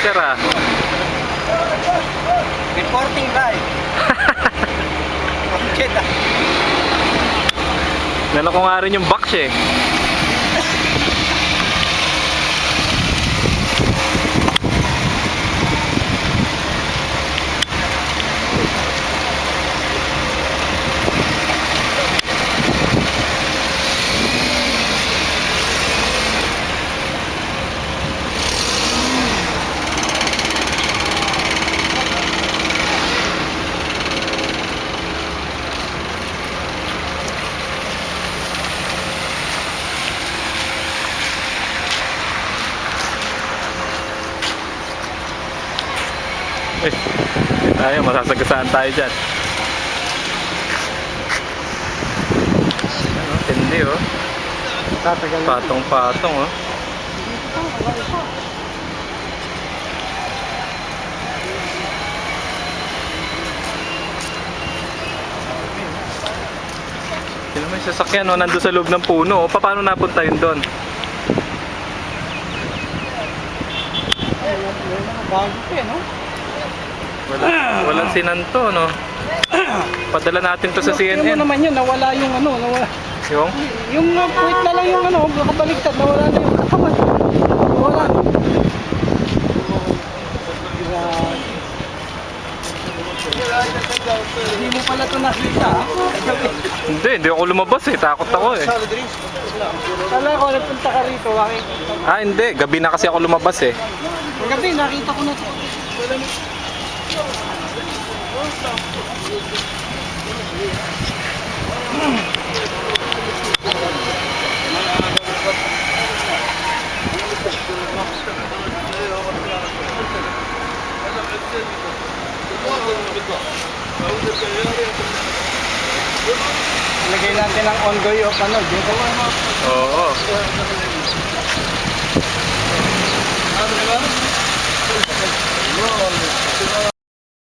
sir ah. Reporting live. Okay na. Nalo ko nga rin yung box eh. Eh, tayo, masasagasaan tayo dyan. Ano, tindi oh. Tatagal na. Patong-patong oh. Sino may sasakyan oh, nandun sa loob ng puno oh. Paano napunta yun doon? Bago pa eh, no? Walang sinanto no. Padala natin to sa Yung CNN. naman yun, nawala yung ano, nawala. Yung Yung puwit na lang yung ano, nakabaliktad, nawala na yung katawan. Nawala. Hindi mo pala ito nakita, ha? hindi ako lumabas eh. Takot ako eh. Kala ko, nagpunta ka rito, makikita. Ah, hindi. Gabi na kasi ako lumabas eh. Gabi, nakita ko na ito. Lagay natin ang ongoy o ano, dito. Oo.